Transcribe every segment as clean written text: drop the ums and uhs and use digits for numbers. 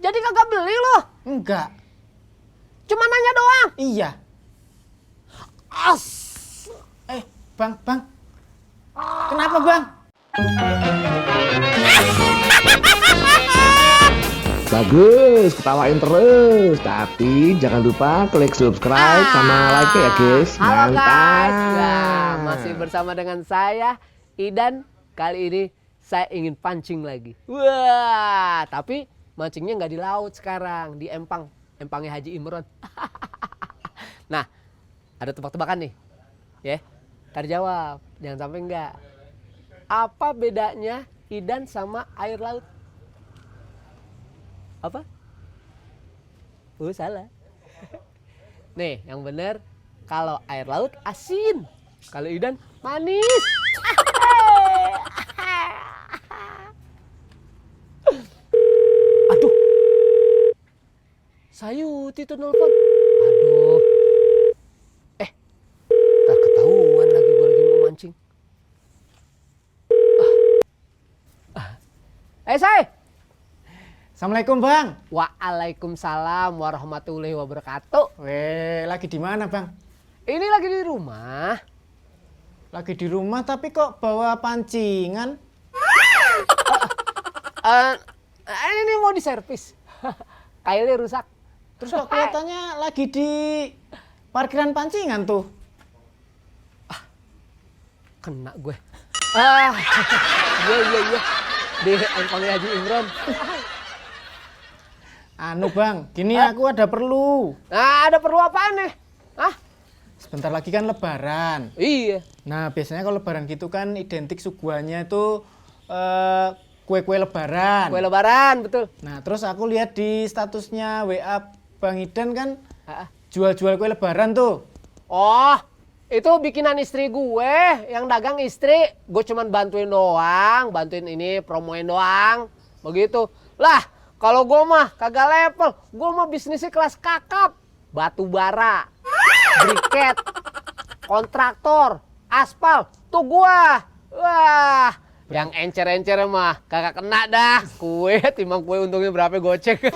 Jadi kagak beli lo? Enggak. Cuma nanya doang? Iya. As. Bang. Kenapa, Bang? Bagus, ketawain terus. Tapi jangan lupa klik subscribe sama like ya guys. Halo Mantap. guys. Nah, masih bersama dengan saya, Idan. Kali ini saya ingin pancing lagi. Wah, tapi mancingnya nggak di laut sekarang, di empang. Empangnya Haji Imron. Nah, ada tebak-tebakan nih. Ya, ntar jawab. Jangan sampai enggak. Apa bedanya Idan sama air laut? Apa? Oh, salah. Nih, yang bener kalau air laut asin. Kalau Idan manis. Aduh. Sayuti tuh nelfon. Aduh. Tak ketahuan lagi gue lagi mau mancing. Say. Assalamualaikum, Bang. Waalaikumsalam warahmatullahi wabarakatuh. Lagi di mana, Bang? Ini lagi di rumah. Lagi di rumah tapi kok bawa pancingan? Ini mau diservis. Kailnya rusak. Terus kok kelihatannya lagi di parkiran pancingan tuh? Kena gue. Iya. Di empangnya Haji Imron. Bang, gini aku ada perlu. Nah, ada perlu apaan nih? Sebentar lagi kan lebaran. Iya. Nah, biasanya kalau lebaran gitu kan identik suguhannya itu kue-kue lebaran. Kue lebaran, betul. Nah, terus aku lihat di statusnya WA Bang Idan kan jual-jual kue lebaran tuh. Oh, itu bikinan istri gue, yang dagang istri. Gue cuman bantuin ini, promoin doang. Begitu. Lah, kalau gue mah kagak level. Gue mah bisnisnya kelas kakap. Batu bara, briket, kontraktor, aspal. Tuh gue. Wah, yang encer-encer mah kagak kena dah. Kue, timbang kue untungnya berapa gocek.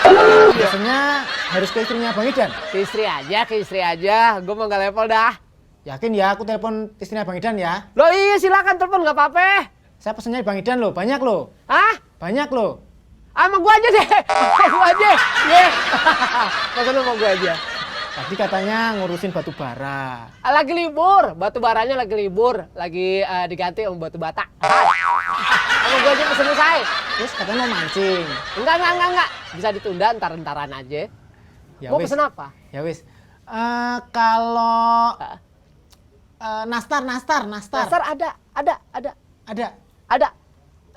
Jadi biasanya harus ke istrinya Bang Idan. Ke istri aja. Gue mah gak level dah. Yakin ya aku telepon istrinya Bang Idan ya? Loh iya, silakan telepon, gak apa-apa. Saya pesennya Bang Idan loh, banyak loh. Hah? Banyak loh. Sama gua aja deh. Sama gua aja. Ye. Masa lu sama gua aja? Tadi katanya ngurusin batu bara. Lagi libur. Batu baranya lagi libur. Lagi diganti sama batu bata. Sama gua aja pesen selesai. Terus katanya mau mancing. Enggak. Bisa ditunda ntar-ntaran aja. Ya Mau wis. pesen apa? Ya wis. Kalau nastar. Nasar ada. Ada.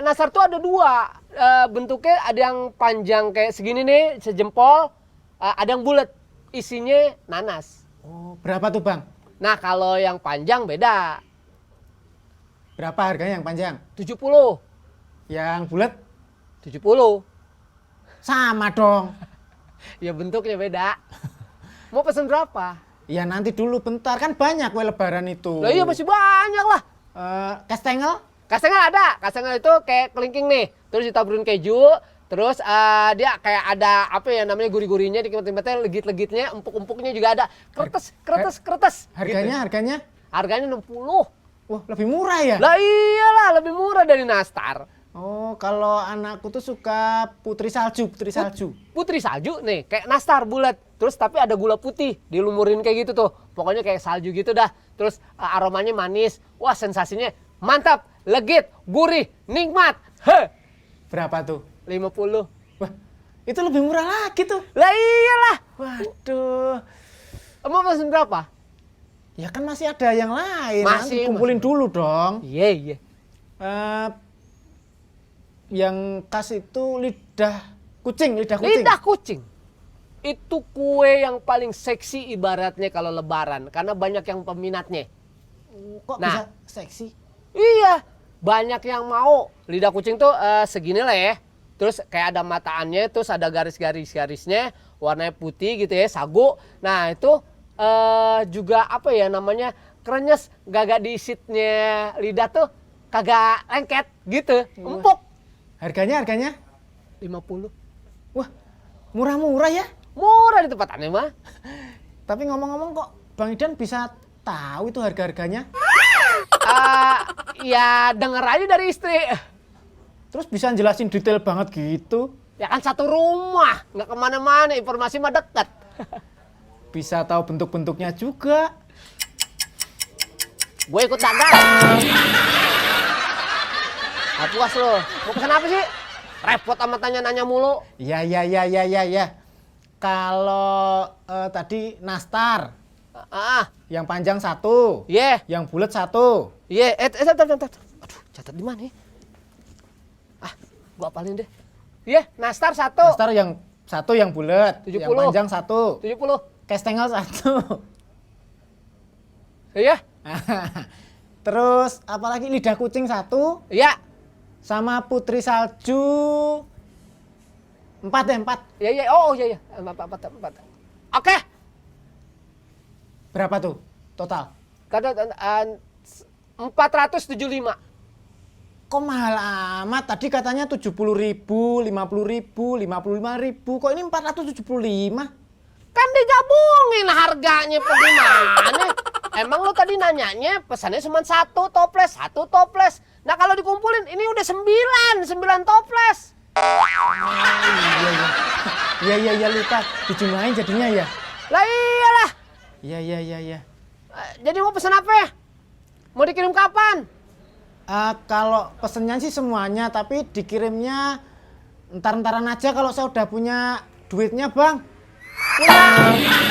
Nasar tuh ada dua. Bentuknya ada yang panjang kayak segini nih, sejempol. Ada yang bulat. Isinya nanas. Oh, berapa tuh, Bang? Nah, kalau yang panjang beda. Berapa harganya yang panjang? 70. Yang bulat 70. sama dong. Ya bentuknya beda. Mau pesen berapa? Ya nanti dulu bentar, kan banyak kue lebaran itu. Lah iya masih banyak lah. Kastengel? Kastengel ada. Kastengel itu kayak kelingking nih. Terus ditaburin keju. Terus dia kayak ada apa ya namanya gurih-gurihnya, dikit-dikitnya, legit-legitnya, empuk-empuknya juga ada. Kretes. Harganya? Harganya 60. Wah, lebih murah ya? Lah iyalah, lebih murah dari nastar. Oh, kalau anakku tuh suka putri salju. Putri salju nih, kayak nastar bulat. Terus tapi ada gula putih, dilumurin kayak gitu tuh. Pokoknya kayak salju gitu dah. Terus aromanya manis. Wah, sensasinya mantap, legit, gurih, nikmat. Berapa tuh? 50. Wah, itu lebih murah lagi tuh. Lah iyalah. Waduh. Mau pesen berapa? Ya kan masih ada yang lain. Masih, Nanti kumpulin dulu dong. Iya. Yang khas itu lidah kucing. Lidah kucing. Itu kue yang paling seksi ibaratnya kalau lebaran. Karena banyak yang peminatnya. Kok Nah. bisa seksi? Iya. Banyak yang mau. Lidah kucing tuh segini lah ya. Terus kayak ada mataannya, terus ada garis-garisnya, warnanya putih gitu ya, sagu. Nah itu juga apa ya namanya, krenyes, gagak diisitnya lidah tuh kagak lengket gitu, empuk. Harganya? 50. Wah, murah-murah ya. Murah di tempatannya mah. Tapi ngomong-ngomong kok Bang Idan bisa tahu itu harga-harganya? Ya denger aja dari istri. Terus bisa jelasin detail banget gitu? Ya kan satu rumah, nggak kemana-mana, informasi mah deket. Bisa tahu bentuk-bentuknya juga. Gue ikut dagang. Nah, puas lo. Mau pesan apa sih? Repot amat tanya-nanya mulu. Ya. Kalau tadi nastar, yang panjang 1, Iya. yang bulat 1. Iya, bentar. Aduh, catat di mana ya? Gua apalin deh. Iya, nastar 1. Nastar yang 1 yang bulat, 70. yang panjang 1. 70. Kastengel 1. Iya. Terus apalagi lidah kucing 1, Iya. sama putri salju 4 deh, 4. Iya. Oh, iya. 4. Oke. Berapa tuh total? Kata 475. Kok mahal amat? Tadi katanya 70.000, 50.000, 55.000. Kok ini 475? Kan digabungin harganya bagaimana? Emang lo tadi nanyanya pesannya cuma 1 toples. Nah kalau dikumpulin ini udah 9 toples. Iya lupa. Dijumlahin jadinya ya. Lah iyalah. Iya. Jadi mau pesan apa ya? Mau dikirim kapan? Kalau pesennya sih semuanya, tapi dikirimnya entar-entaran aja kalau saya udah punya duitnya, Bang.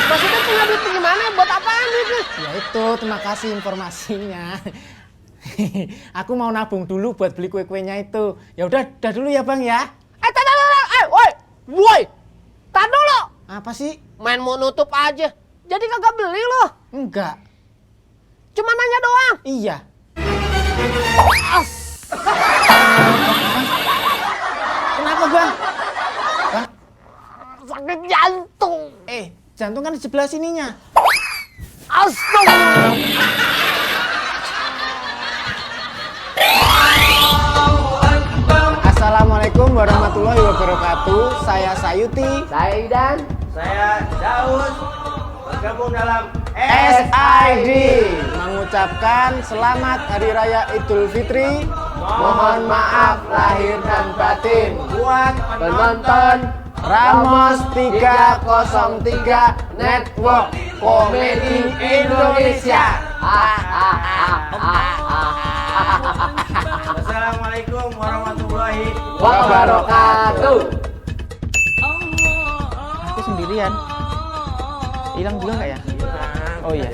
Maksudnya punya duit gimana? Buat apaan itu? Ya itu, terima kasih informasinya. Aku mau nabung dulu buat beli kue-kuenya itu. Ya udah dulu ya, Bang ya. Tar dulu. Woi. Tar dulu. Apa sih? Main mau nutup aja. Jadi kagak beli loh. Enggak. Cuma nanya doang. Iya. Kenapa, Bang? Bang? Sakit jantung. Jantung kan di sebelah sininya. Astagfirullah. Assalamualaikum warahmatullahi wabarakatuh. Saya Sayuti. Saya Idan. Saya Daus, bergabung dalam SID mengucapkan selamat Hari Raya Idul Fitri. Mohon maaf lahir dan batin buat Penonton Ramos 303 Network Komedi Indonesia. Assalamualaikum warahmatullahi Wabarakatuh. Aku sendirian. Hilang juga nggak ya? Oh iya.